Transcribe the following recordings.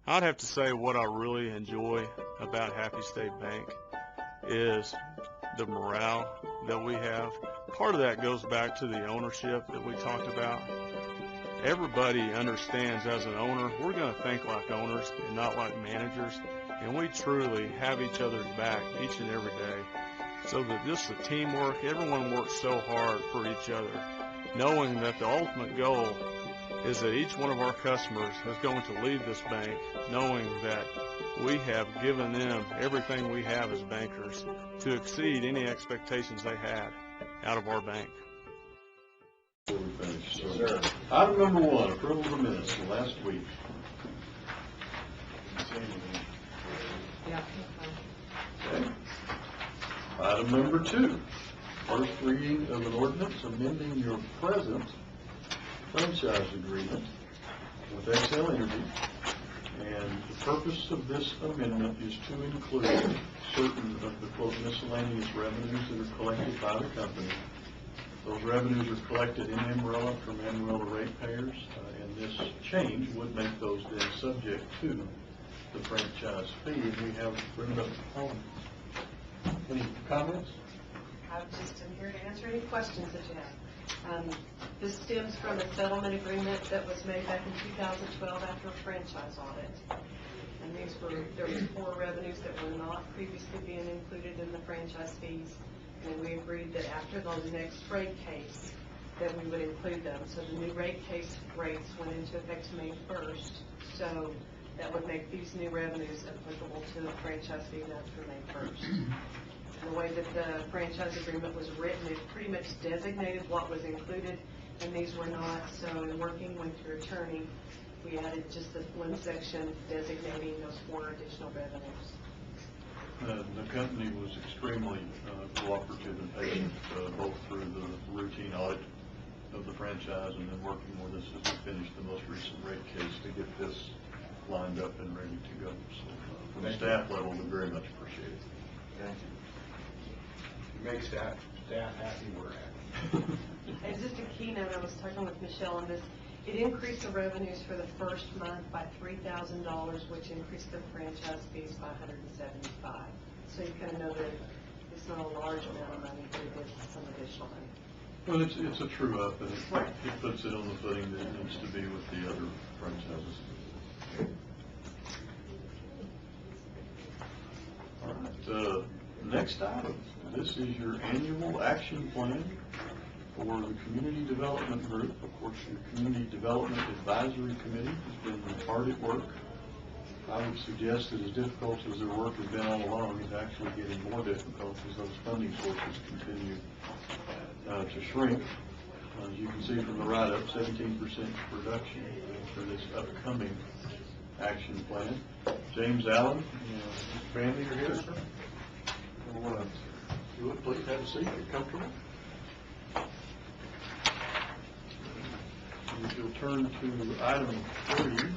I'd have to say what I really enjoy about Happy State Bank is the morale that we have. Part of that goes back to the ownership that we talked about. Everybody understands as an owner, we're going to think like owners and not like managers, and we truly have each other's back each and every day. So that just the teamwork, everyone works so hard for each other, knowing that the ultimate goal is that each one of our customers is going to leave this bank knowing that we have given them everything we have as bankers to exceed any expectations they had out of our bank. Before we finish, sir. Item number 1, approval of the minutes from last week. Okay. Item number 2, first reading of an ordinance amending your present franchise agreement with XL Energy, and the purpose of this amendment is to include certain of the quote miscellaneous revenues that are collected by the company. Those revenues are collected in Amarillo from Amarillo ratepayers, and this change would make those then subject to the franchise fee. And we have Brenda Holmes. Any comments? I just am here to answer any questions that you have. This stems from a settlement agreement that was made back in 2012 after a franchise audit. And there were 4 revenues that were not previously being included in the franchise fees. And we agreed that after the next rate case that we would include them. So the new rate case rates went into effect May 1st. So that would make these new revenues applicable to the franchise fees after May 1st. The way that the franchise agreement was written, it pretty much designated what was included, and these were not. So in working with your attorney, we added just this one section designating those 4 additional revenues. The company was extremely cooperative and patient, both through the routine audit of the franchise and then working with us as we finished the most recent rate case to get this lined up and ready to go. So from the staff level, we very much appreciate it. Thank you. You make staff happy, we're happy. And just a keynote, I was talking with Michelle on this. It increased the revenues for the first month by $3,000, which increased the franchise fees by $175. So you kind of know that it's not a large amount of money, but it is some additional money. Well, it's a true up, and it puts it on the footing that it needs to be with the other franchises. All right. Next item. This is your annual action plan for the Community Development Group. Of course, your Community Development Advisory Committee has been hard at work. I would suggest that as difficult as their work has been all along, it's actually getting more difficult as those funding sources continue to shrink. As you can see from the write-up, 17% reduction for this upcoming action plan. James Allen, Mr. Bandy, you're here, sir. If you would please have a seat. Get comfortable. If you'll turn to item 3,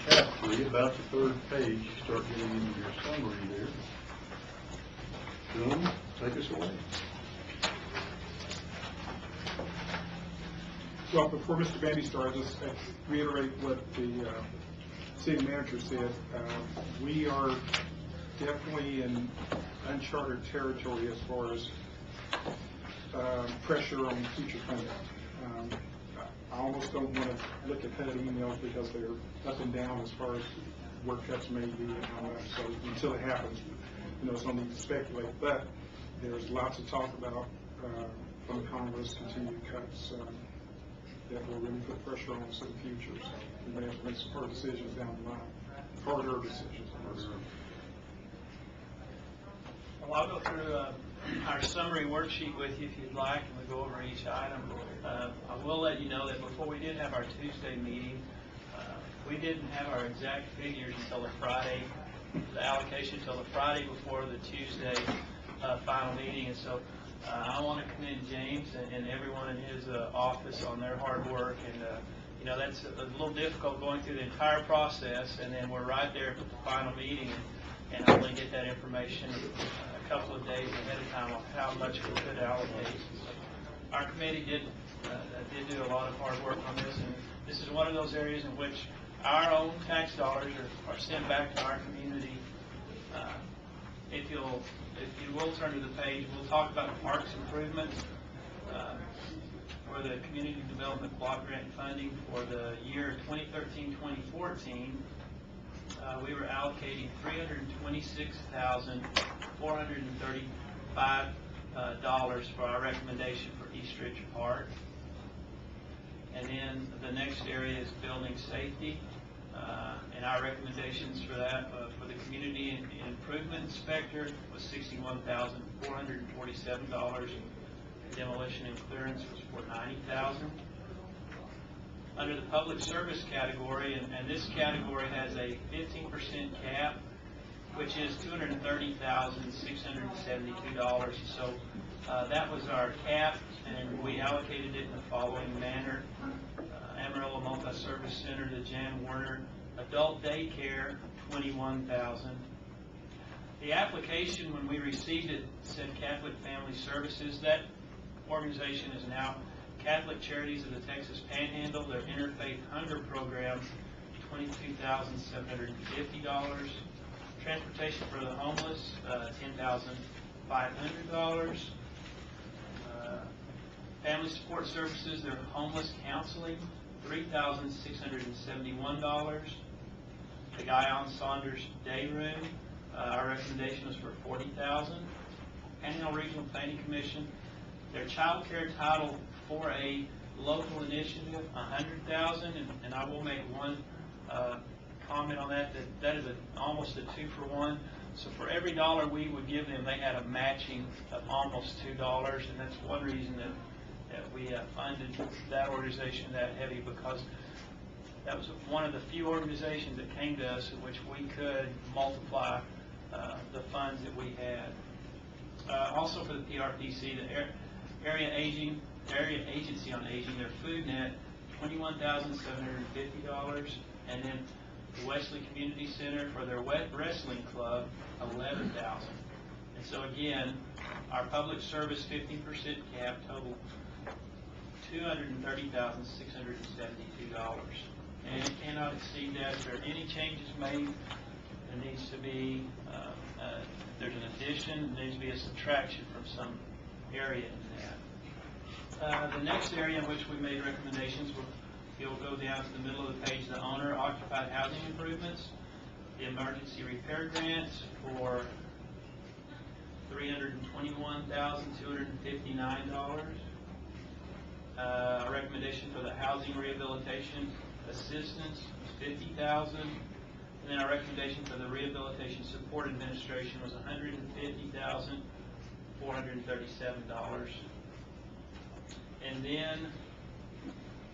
tab 3, about the 3rd page, you start getting into your summary there. Dylan, take us away. Well, before Mr. Bandy starts, just reiterate what the city manager said. We are definitely in uncharted territory as far as pressure on future funding. I almost don't want to look at HUD emails because they're up and down as far as where cuts may be and how much. So until it happens, there's no need to speculate. But there's lots of talk about from Congress continued cuts that will really put pressure on us in the future. So we may have to make some hard decisions down the line, harder decisions. Well, I'll go through our summary worksheet with you if you'd like, and we'll go over each item. I will let you know that before we did have our Tuesday meeting, we didn't have our exact figures until the Friday, the allocation until the Friday before the Tuesday final meeting. And so I want to commend James and everyone in his office on their hard work. And that's a little difficult going through the entire process, and then we're right there at the final meeting, and only get that information a couple of days ahead of time on how much we could allocate. Our committee did do a lot of hard work on this, and This is one of those areas in which our own tax dollars are sent back to our community. If you will turn to the page, we'll talk about parks improvements for the Community Development Block Grant funding for the year 2013-2014. We were allocating $326,435 for our recommendation for East Ridge Park. And then the next area is building safety. And our recommendations for that, for the community improvement inspector, was $61,447. Demolition and clearance was for $90,000. Under the public service category, and this category has a 15% cap, which is $230,672. So that was our cap, and we allocated it in the following manner. Amarillo Multi-Service Center, the Jan Warner Adult Daycare, $21,000. The application, when we received it, said Catholic Family Services. That organization is now Catholic Charities of the Texas Panhandle. Their Interfaith Hunger Program, $22,750. Transportation for the homeless, $10,500. Family Support Services, their homeless counseling, $3,671. The Guyon Saunders Day Room, our recommendation was for $40,000. Panhandle Regional Planning Commission, their Child Care Title 4A local initiative, $100,000, and I will make one comment on that is almost a 2-for-1. So for every dollar we would give them, they had a matching of almost $2, and that's one reason that we funded that organization that heavy, because that was one of the few organizations that came to us in which we could multiply the funds that we had. Also for the PRPC, the Area Agency on Aging, their food net, $21,750, and then the Wesley Community Center for their wrestling club, $11,000. And so again, our public service 15% cap total $230,672, and it cannot exceed that. If there are any changes made, there needs to be there's an addition, there needs to be a subtraction from some area in that. The next area in which we made recommendations, you'll go down to the middle of the page, the owner-occupied housing improvements, the emergency repair grants for $321,259. A recommendation for the housing rehabilitation assistance was $50,000. And then our recommendation for the rehabilitation support administration was $150,437. And then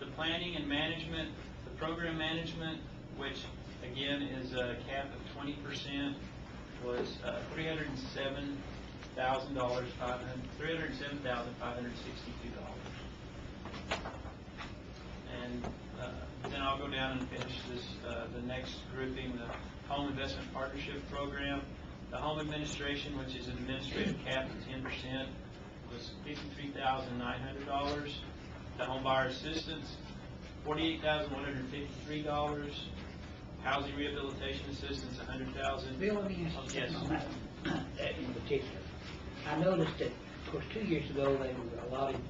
the planning and management, the program management, which again is a cap of 20%, was $307,562. And then I'll go down and finish this, the next grouping, the Home Investment Partnership Program. The Home Administration, which is an administrative cap of 10%, was $53,900. The Home Buyer Assistance, $48,153. Housing Rehabilitation Assistance, $100,000. Bill, let me ask you Yes. something on that in particular. I noticed that, of course, 2 years ago they were allotted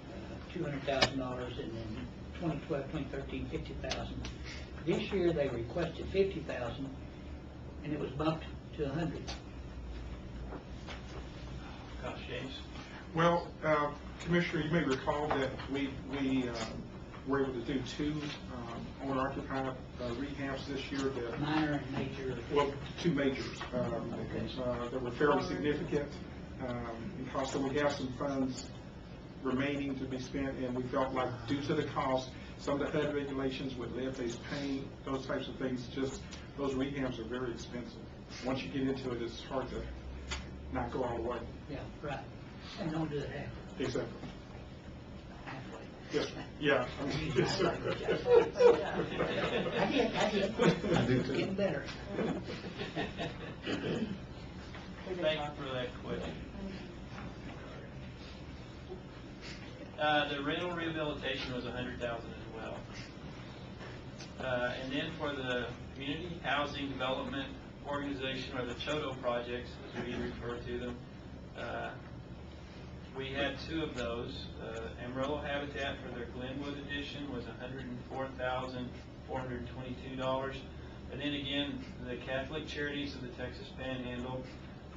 $200,000, and then 2012, 2013, $50,000. This year they requested $50,000, and it was bumped to $100,000. Gosh, James. Well, Commissioner, you may recall that we were able to do 2 owner-occupied rehabs this year. That, minor and major. well, 2 majors that were fairly significant in cost. So we have some funds remaining to be spent, and we felt like due to the cost, some of the HUD regulations with lead-based paint, those types of things, just those rehabs are very expensive. Once you get into it, it's hard to not go all the way. Yeah, right. And don't do it half. Exactly. Halfway. Yes. Yeah. Yes, sir. I did. I do too. Getting better. Thank you for that question. The rental rehabilitation was $100,000 as well. And then for the Community Housing Development Organization, or the CHODO projects, as we refer to them, we had 2 of those. Amarillo Habitat for their Glenwood edition was $104,422. And then again, the Catholic Charities of the Texas Panhandle,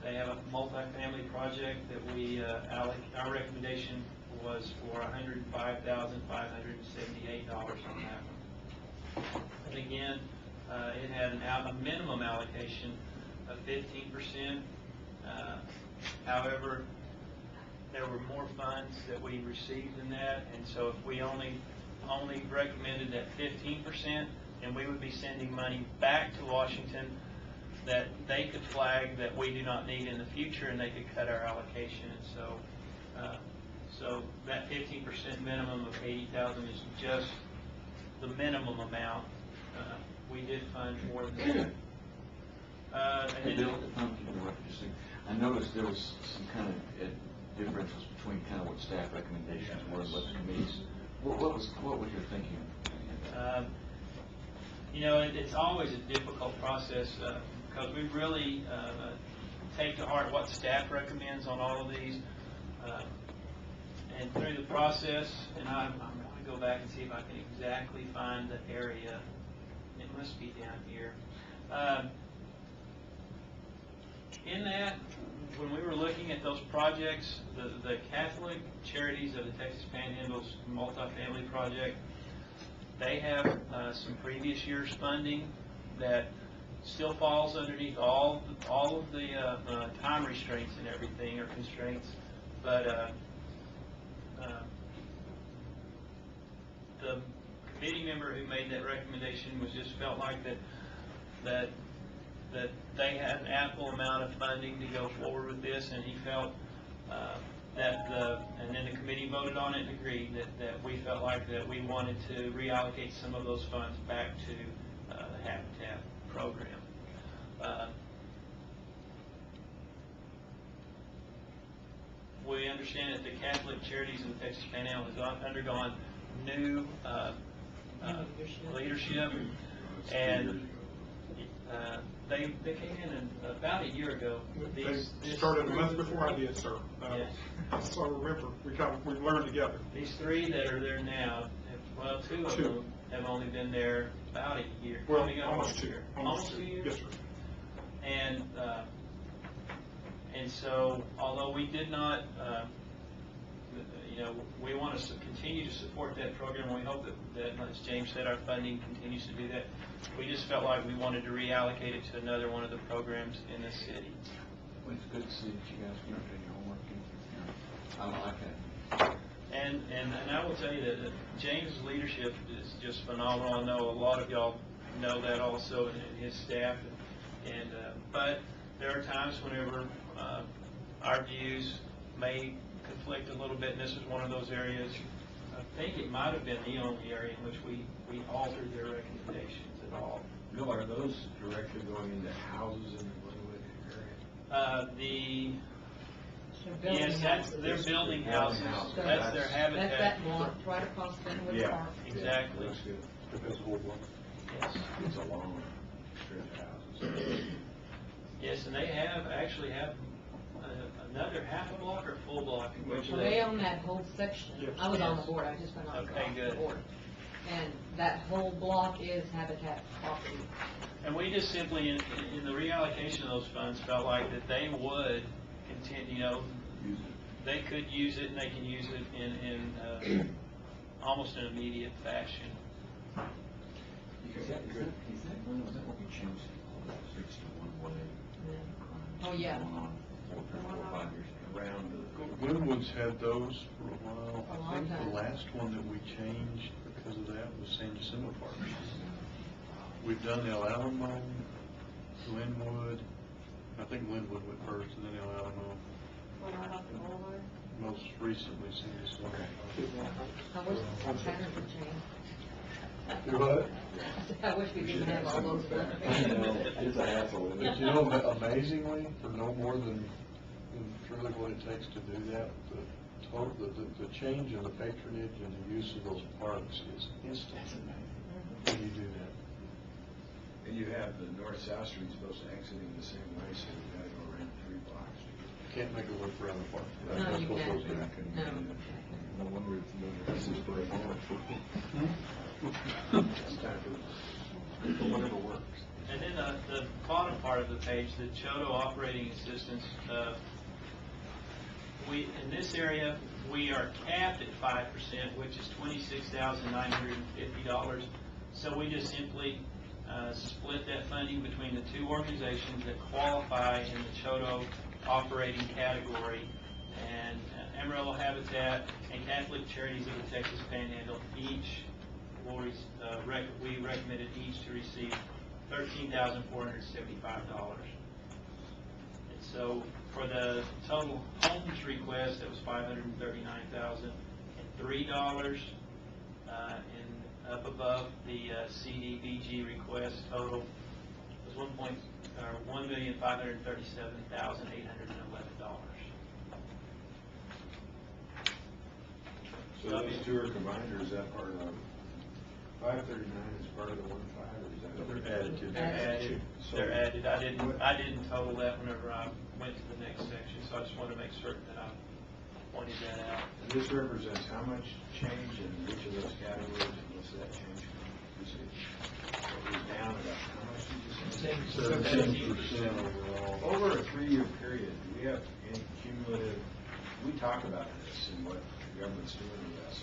they have a multifamily project that we, our recommendation was for $105,578 on that one. And again, it had a minimum allocation of 15%. However, there were more funds that we received in that, and so if we only recommended that 15%, and we would be sending money back to Washington that they could flag that we do not need in the future, and they could cut our allocation. And so that 15% minimum of $80,000 is just the minimum amount. We did fund more than that. Hey, Bill, if I'm keeping the record, I noticed there was some kind of differences between kind of what staff recommendations were and what the committees. What was your thinking? You know, it's always a difficult process because we really take to heart what staff recommends on all of these. And through the process, and I'm going to go back and see if I can exactly find the area. It must be down here. In that, when we were looking at those projects, the Catholic Charities of the Texas Panhandle's multifamily project, they have some previous year's funding that still falls underneath all of the time restraints and everything, or constraints, but the committee member who made that recommendation was just felt like that they had an ample amount of funding to go forward with this, and he felt and then the committee voted on it and agreed that we felt like that we wanted to reallocate some of those funds back to the Habitat program. We understand that the Catholic Charities in the Texas Panhandle has undergone new leadership, and they came in about a year ago. They started a month before I did, sir. Yes. So I remember, we learned together. These 3 that are there now, well, 2 of them have only been there about a year. Well, coming up almost on a 2. year. Almost 2 years? Yes, sir. And so, although we did not, we want to continue to support that program. We hope that, as James said, our funding continues to do that. We just felt like we wanted to reallocate it to another one of the programs in the city. Well, it's good to see that you guys are doing your homework. I like that. And I will tell you that James' leadership is just phenomenal. I know a lot of y'all know that also, and his staff. But there are times whenever our views may conflict a little bit, and this is one of those areas. I think it might have been the only area in which we altered their recommendations at all. Bill, are those directly going into houses in the Glenwood area? Yes, they're building houses. That's their habitat. That's that block right across Glenwood Park. Exactly. Looks good. Because whole block. Yes. It's a long stretch of houses. Yes, and they actually have another half a block or full block in which Well, they own that whole section. Yes. I was on the board, I just went on Okay, the good. board. And that whole block is Habitat property. And we just simply, in the reallocation of those funds, felt like that they would continue, they could use it, and they can use it in almost an immediate fashion. Is that what we changed all the streets to one way? Oh, yeah. Going on 4 or 5 years ago. Around Glenwood's had those for a while. A I long think time. the last one that we changed because of that was San Jacinto Park. We've done El Alamo, Glenwood. I think Glenwood went first, and then El Alamo. Most recently, San Jacinto. I wish the pattern would change. Do what? I wish we didn't have all those. It's a hassle, isn't But it? you know, amazingly, for no more than really what it takes to do that, the change in the patronage and the use of those parks is instant when you do that. have the north-south street supposed to exiting the same way, so we gotta go around 3 blocks. Can't make it work around the park. No, That's you what can't. goes back and. No. No wonder it's this is for a moment. It's time for whatever works. And then the bottom part of the page, the Chodo operating assistance, in this area, we are capped at 5%, which is $26,950. So we just simply split that funding between the two organizations that qualify in the Chodo operating category. And Amarillo Habitat and Catholic Charities of the Texas Panhandle each we recommended each to receive $13,475. And so for the total homes request, it was $539,003, and up above the CDBG request total was $1,537,811. So those two are combined, or is that part of 539 is part of the 1.5, or is that? They're added to They're that. added. They're added. I didn't total that whenever I went to the next section, so I just wanted to make certain that I pointed that out. And this represents how much change in each of those categories, and what's that change from? You see, it was down about how much did you say? 17% overall. Over a 3-year period, do we have any cumulative, we talk about this and what the government's doing with us.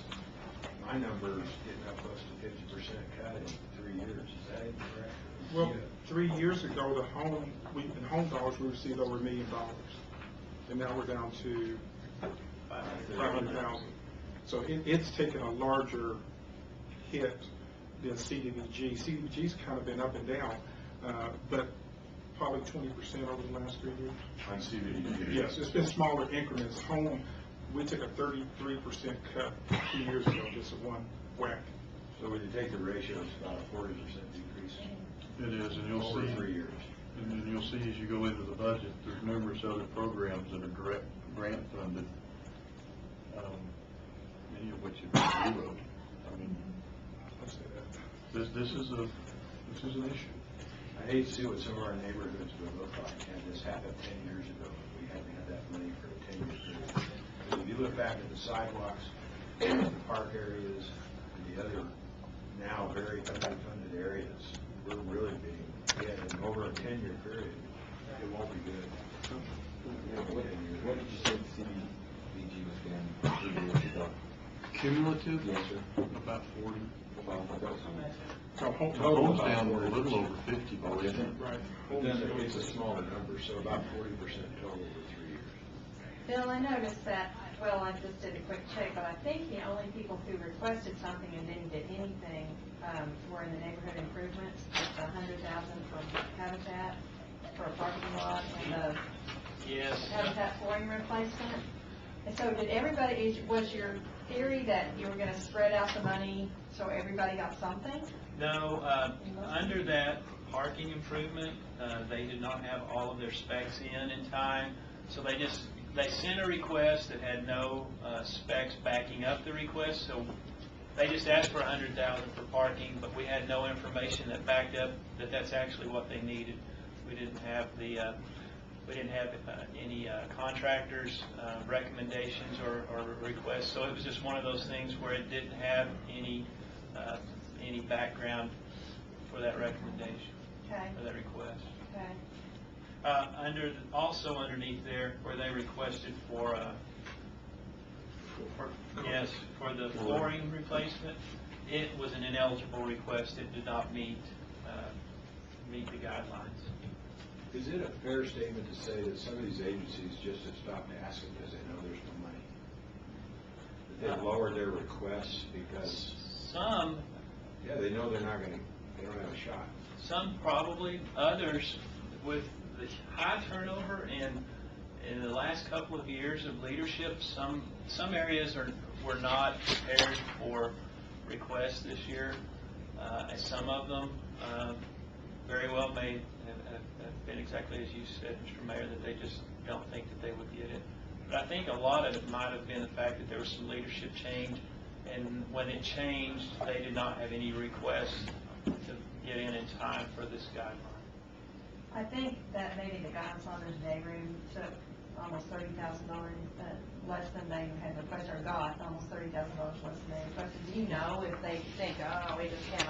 My number is getting up close to 50% cut in 3 years. Is that incorrect? Well, 3 years ago, in home dollars, we received over $1 million. And now we're down to 500,000. So it's taken a larger hit than CDBG. CDBG's kind of been up and down, but probably 20% over the last 3 years. On CBD. Yes, it's been smaller increments. Home, we took a 33% cut 2 years ago, just at one whack. So when you take the ratio, it's about a 40% decrease It is, and you'll over see. 3 years. And then you'll see as you go into the budget, there's numerous other programs that are direct grant funded, many of which have been zeroed. I mean, this is an issue. I hate to see what some of our neighborhoods would look like had this happened 10 years ago, if we hadn't had that money for a 10-year period. But if you look back at the sidewalks, the park areas, and the other now very underfunded areas, we're really being hit, and over a 10-year period, it won't be good. What did you say the CDBG was down 3 years ago? Cumulative? Yes, sir. About 40. So home Home's down a little over 50, Oh, is it? Right. But then it's a smaller number, so about 40% total over 3 years. Bill, I noticed that, well, I just did a quick check, but I think the only people who requested something and didn't get anything were in the neighborhood improvements, just $100,000 from Habitat for a parking lot and the Yes. Habitat flooring replacement. And so did everybody, was your theory that you were going to spread out the money so everybody got something? No, under that parking improvement, they did not have all of their specs in time, so they sent a request that had no specs backing up the request, so they just asked for $100,000 for parking, but we had no information that backed up that that's actually what they needed. We didn't have any contractors' recommendations or requests, so it was just one of those things where it didn't have any background for that recommendation, Okay. for that request. Okay. Also underneath there, where they requested for the flooring replacement, it was an ineligible request. It did not meet the guidelines. Is it a fair statement to say that some of these agencies just have stopped asking because they know there's no money? That they've lowered their requests because, Some they know they don't have a shot. Some probably, others with the high turnover in the last couple of years of leadership, some areas were not prepared for requests this year. And some of them very well may have been exactly as you said, Mr. Mayor, that they just don't think that they would get it. But I think a lot of it might have been the fact that there was some leadership change, and when it changed, they did not have any requests to get in time for this guideline. I think that maybe the guidance on this day room took almost $30,000 less than they had requested, or got almost $30,000 less than they requested. Do you know if they think, oh, we just can't,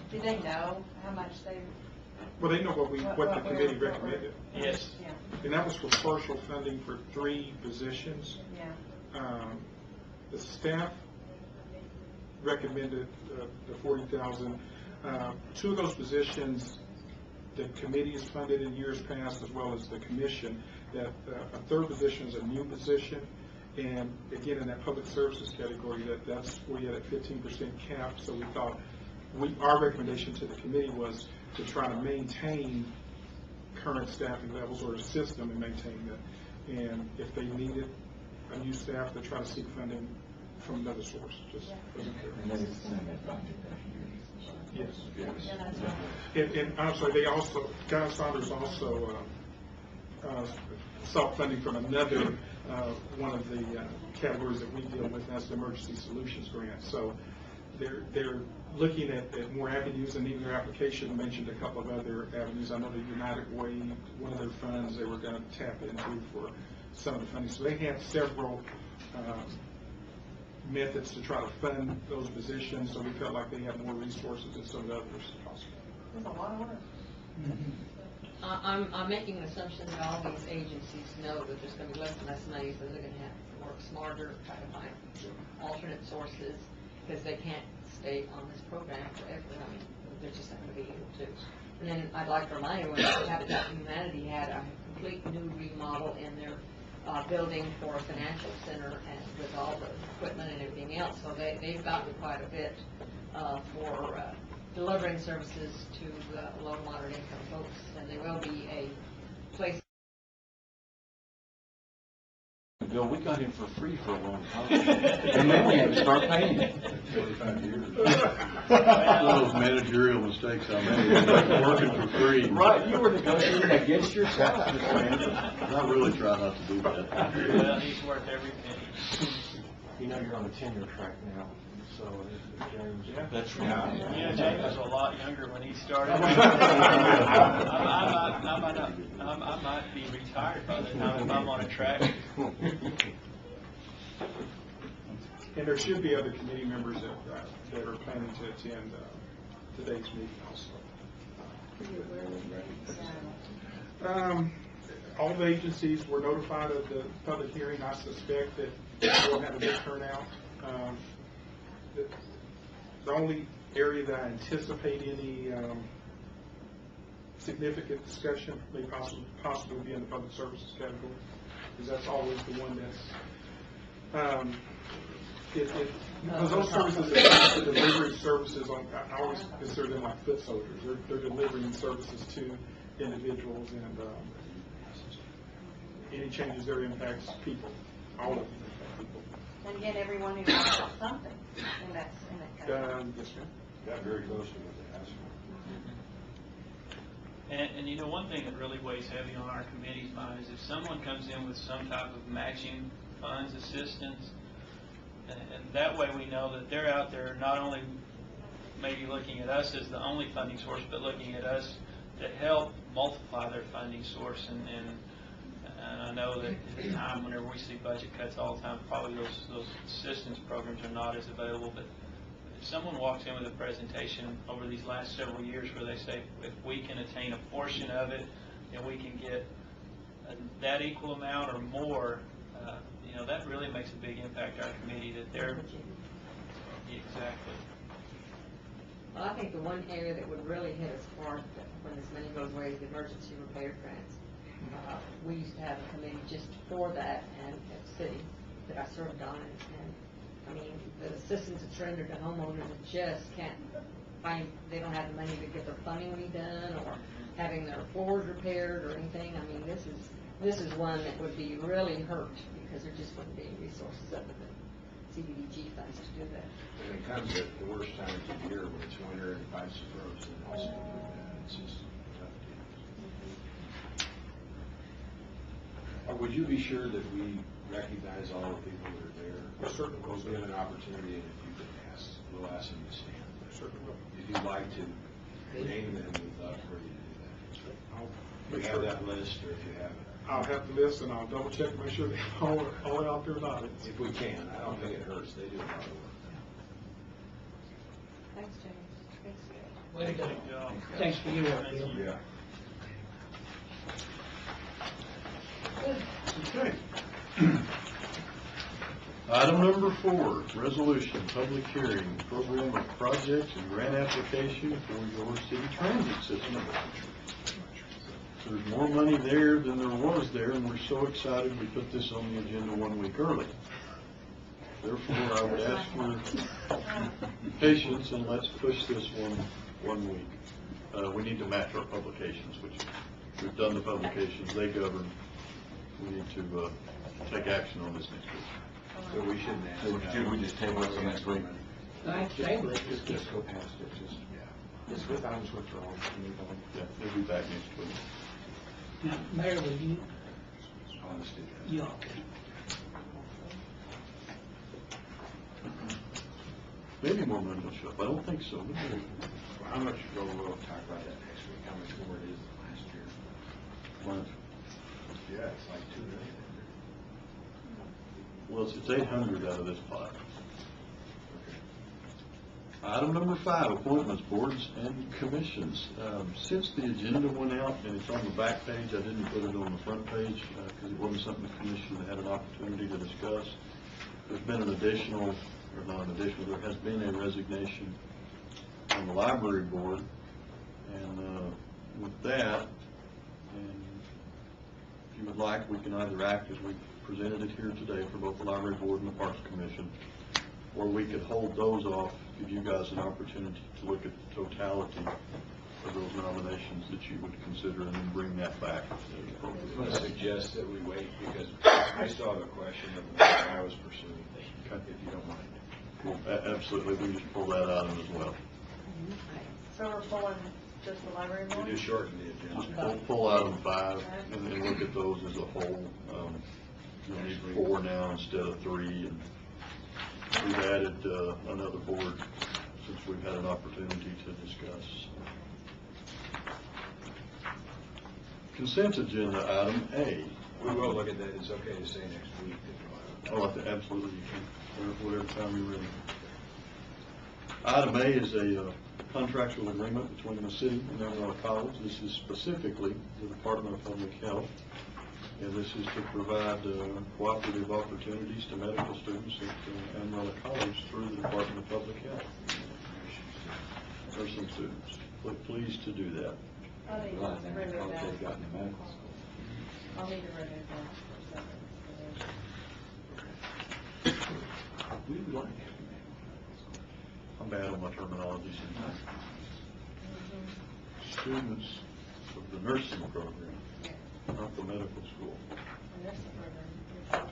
did they know how much they? Well, they know what the committee recommended. Yes. Yeah, And that was for partial funding for 3 positions. yeah. The staff recommended the 40,000. 2 of those positions, the committee has funded in years past, as well as the commission. That a 3rd position is a new position, and again, in that public services category, that's where you had a 15% cap. So we thought, our recommendation to the committee was to try to maintain current staffing levels, or assist them in maintaining that. And if they needed a new staff, to try to seek funding from another source. Just wasn't clear. And then it's the same as budget. Yes. Yeah, that's right. And I'm sorry, Guy Saunders also sought funding from another one of the categories that we deal with, and that's the Emergency Solutions Grant. So they're looking at more avenues, and even their application mentioned a couple of other avenues. I know the United Way, one of their funds they were going to tap into for some of the funding. So they have several methods to try to fund those positions, so we felt like they have more resources than some of the others. It's a lot of work. I'm making an assumption that all these agencies know that there's going to be less and less money, so they're going to have to work smarter, try to find alternate sources, because they can't stay on this program forever. I mean, they're just not going to be able to. And then I'd like to remind everyone that Habitat for Humanity had a complete new remodel in their building for a financial center, and with all the equipment and everything else. So they've gotten quite a bit for delivering services to low and moderate income folks, and there will be a place. Bill, we got him for free for a long time. And then we had to start paying him. 25 years. One of those managerial mistakes I made, working for free. Right, you were negotiating against yourself, Mr. Manager. I really try not to do that. Well, he's worth every penny. You know you're on the tenure track now, so James, that's Yeah, right. James was a lot younger when he started. I might be retired by the time if I'm on a track. And there should be other committee members that are planning to attend today's meeting also. All the agencies were notified of the public hearing. I suspect that we'll have a good turnout. The only area that I anticipate any significant discussion may possibly be in the public services category, because that's always the one that's because those services are delivering services I always consider them like foot soldiers. They're delivering services to individuals, and any changes there impacts people. All of them impact people. And again, everyone who wants something in that category. Yes, ma'am. Got very close to what they asked for. And you know, one thing that really weighs heavy on our committee's mind is if someone comes in with some type of matching funds assistance, and that way we know that they're out there not only maybe looking at us as the only funding source, but looking at us to help multiply their funding source. And I know that at the time, whenever we see budget cuts all the time, probably those assistance programs are not as available. But if someone walks in with a presentation over these last several years where they say, if we can attain a portion of it, and we can get that equal amount or more, you know, that really makes a big impact to our committee, that they're, exactly. Well, I think the one area that would really hit us hard when this money goes away is the emergency repair grants. We used to have a committee just for that, and at the city that I served on, and I mean, the assistance that's rendered to homeowners that just can't find, they don't have the money to get their plumbing redone or having their floors repaired or anything. I mean, this is one that would be really hurt because there just wouldn't be any resources other than CDBG funds to do that. And it comes at the worst times of the year when it's winter and pipes are frozen and also it's just tough to. Would you be sure that we recognize all the people that are there? Certainly. We'll give an opportunity, and if you can ask, we'll ask them to stand. Certainly will. If you'd like to name them, we'd love for you to do that. You have that list, or if you haven't? I'll have the list and I'll double check, make sure they're all out there not. If we can, I don't think it hurts, they do a lot of work. Thanks, James. Thanks, Gail. Way to go. Good job. Thanks for your work, Bill. Yeah. Okay. Item number 4, resolution, public hearing, program of projects and grant application for your city transit system. There's more money there than there was there, and we're so excited we put this on the agenda 1 week early. Therefore, I would ask for patience and let's push this one week. We need to match our publications, which we've done the publications, they govern. We need to take action on this next week. So we shouldn't ask. So should we just table it till next week? I table it. Just go past it, just with items withdrawal. Yeah, we'll be back next week. Now, Mayor, will you, Honesty. you, Maybe more money will show up. I don't think so. But maybe. How much, we'll talk about that next week, how much more it is than last year. What? Yeah, it's like 2 million. Well, it's 800 out of this pot. Item number 5, appointments, boards and commissions. Since the agenda went out and it's on the back page, I didn't put it on the front page because it wasn't something the commission had an opportunity to discuss. There's been an additional, or not an additional, there has been a resignation on the library board. And with that, and if you would like, we can either act as we presented it here today for both the library board and the Parks Commission, or we could hold those off, give you guys an opportunity to look at the totality of those nominations that you would consider and then bring that back. I'm going to suggest that we wait because I still have a question of what I was pursuing, if you don't mind. Cool. Absolutely, we can just pull that out as well. So we're pulling just the library board? We just shorten the Just agenda. pull item 5 and then look at those as a whole. You'll need 4 now instead of 3, and we've added another board since we've had an opportunity to discuss. Consent agenda item A. We will look at that, it's okay to say next week if you want. Oh, absolutely, you can, whatever time you're ready. Item A is a contractual agreement between the city and Amarillo College. This is specifically the Department of Public Health, and this is to provide cooperative opportunities to medical students at Amarillo College through the Department of Public Health. Nursing students, pleased to do that. I'll need Well, I to think remove college that. they've gotten in medical school. I'll need to remove that for a second. We would like to. I'm bad on my terminology sometimes. Students of the nursing program, not the medical school. And that's the program.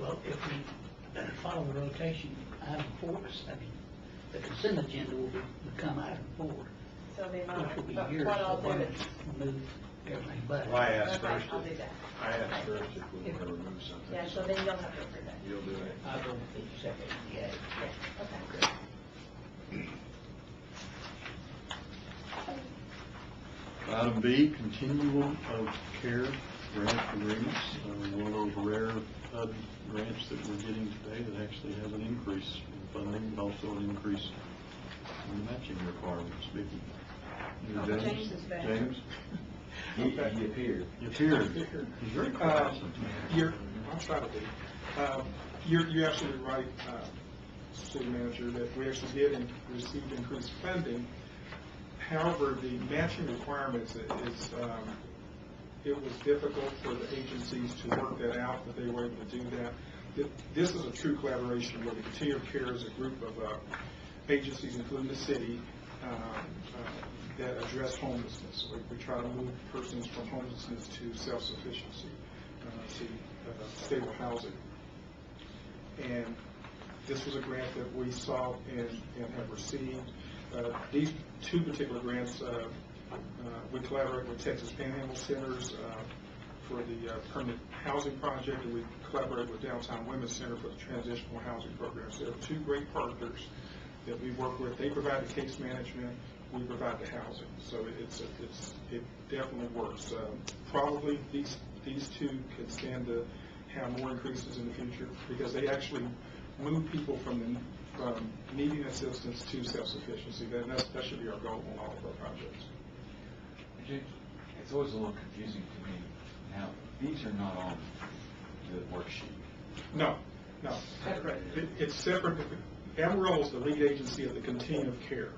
well, if we follow the rotation, item 4, the consent agenda will become item 4, So the which amount, will be but yours. what I'll so do why is, don't you move everything but. Well, I asked Okay, first I'll do that. I asked first if we were going to remove something. Yeah, so then you'll have to approve that. You'll do it. I'll go with the second, yeah. Okay. Item B, continuum of care grant agreements. One of those rare HUD grants that we're getting today that actually has an increase in funding, but also an increase in the matching requirements. Vicky? Oh, James is back. James? He appeared. You appeared. He's very quiet sometimes. I'll try to be. You're absolutely right, City Manager, that we actually did receive increased funding. However, the matching requirements it was difficult for the agencies to work that out, but they were able to do that. This is a true collaboration where the Continuum of Care is a group of agencies, including the city, that address homelessness. We try to move persons from homelessness to self-sufficiency, to stable housing. And this was a grant that we saw and have received. These 2 particular grants, we collaborate with Texas Panhandle Centers for the permanent housing project, and we collaborate with Downtown Women's Center for the transitional housing programs. There are 2 great partners that we work with. They provide the case management. we provide the housing. So it definitely works. Probably these two could stand to have more increases in the future because they actually move people from needing assistance to self-sufficiency. That should be our goal on all of our projects. It's always a little confusing to me. Now, these are not on the worksheet. No. It's separate. Amarillo is the lead agency of the continuum of care,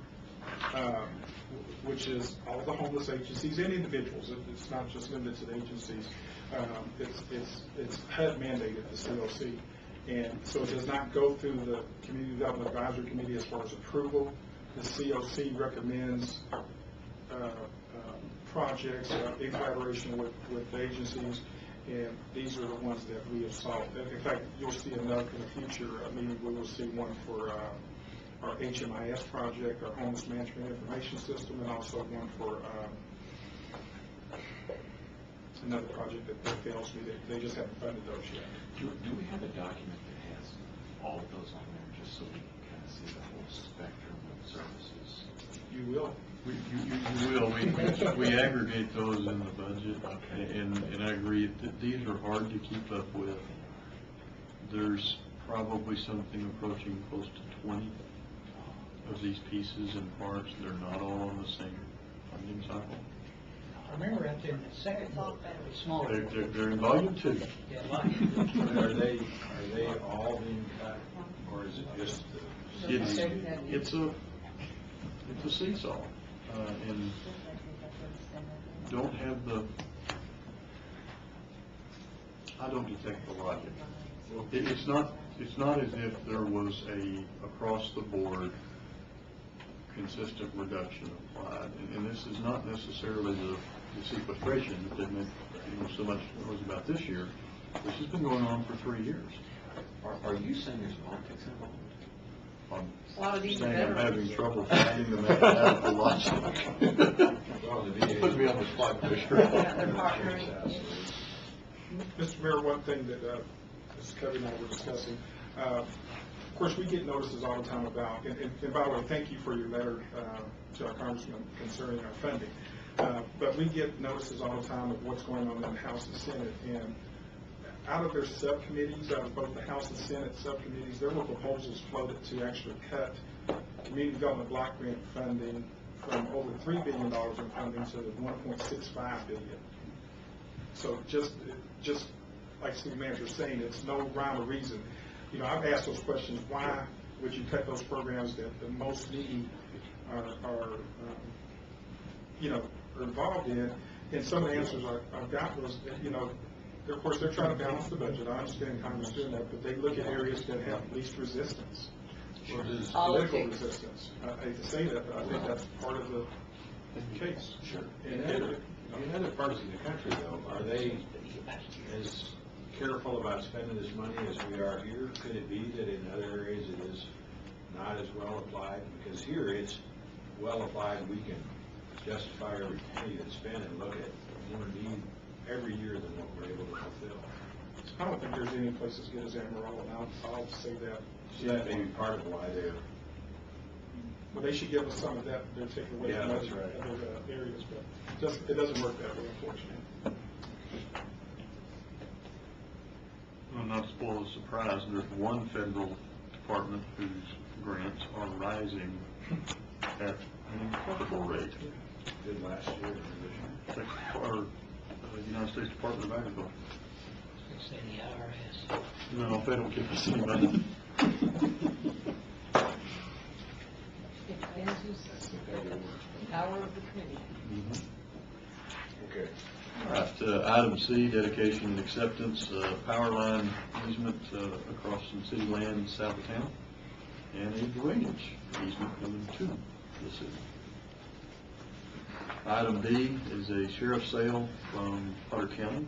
which is all the homeless agencies and individuals. It's not just limited to the agencies. It's HUD mandated, the COC. And so it does not go through the Community Development Advisory Committee as far as approval. The COC recommends projects in collaboration with the agencies, and these are the ones that we have solved. In fact, you'll see another in the future meeting. We will see one for our HMIS project, our Homeless Management Information System, and also one for another project that fails me. They just haven't funded those yet. Do we have a document that has all of those on there, just so we can kind of see the whole spectrum of services? You will. You will. We aggregate those in the budget. Okay. And I agree that these are hard to keep up with. There's probably something approaching close to 20 of these pieces and parts. They're not all on the same funding cycle. I remember out there in the second book, that was smaller. They're in volume 2. Yeah, like, Are they all being cut, or is it just the? It's a seesaw, and don't have I don't detect the logic. It's not as if there was a across the board consistent reduction applied, and this is not necessarily the sequestration that they meant so much was about this year. This has been going on for 3 years. Are you saying there's politics involved? A lot of these are I'm saying I'm veterans. having trouble finding the mathematical logic. Well, the VA. Put me on the spot, Commissioner. Yeah, they're partnering. Mr. Mayor, one thing that Mrs. Covey and I were discussing, of course, we get notices all the time about, and by the way, thank you for your letter to our Congressman concerning our funding. But we get notices all the time of what's going on in the House and Senate, and out of their subcommittees, out of both the House and Senate subcommittees, there were proposals floated to actually cut community development block grant funding from over $3 billion in funding to $1.65 billion. So just like City Manager is saying, it's no rhyme or reason. You know, I've asked those questions. Why would you cut those programs that the most needy are involved in? And some of the answers I've got was that, of course, they're trying to balance the budget. I understand Congress doing that, but they look at areas that have least resistance, or political resistance. I hate to say that, but I think that's part of the case. Sure. In other parts of the country, though, are they as careful about spending this money as we are here? Could it be that in other areas it is not as well applied? Because here it's well applied, we can justify every penny that's spent and look at more need every year than what we're able to fulfill. I don't think there's any place as good as Amarillo, and I'll say that. So that may be part of why they're. Well, they should give us some of that, they're taking away from that's other right. areas, but it doesn't work that way, unfortunately. Well, not to spoil the surprise, there's one federal department whose grants are rising at an incredible rate. Did last year or this year? United States Department of Agriculture. let's say the IRS. No, they don't give us any money. It depends who's the power of the committee. Okay. All right, item C, dedication and acceptance, power line easement across some city land south of town, and a drainage easement coming to the city. Item D is a sheriff's sale from Potter County,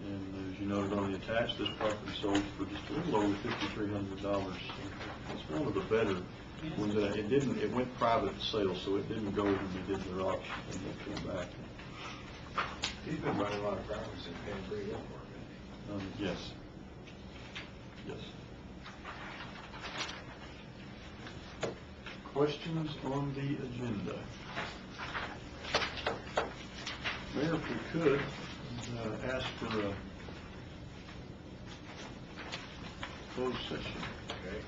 and as you noted on the attached, this property sold for just a little over $5,300. It's one of the better ones. It went private sale, so it didn't go when we did the auction, and it came back. He's been buying a lot of properties and paying pretty well for it. Yes. Yes. questions on the agenda? Mayor, if we could, ask for a closed session. Okay.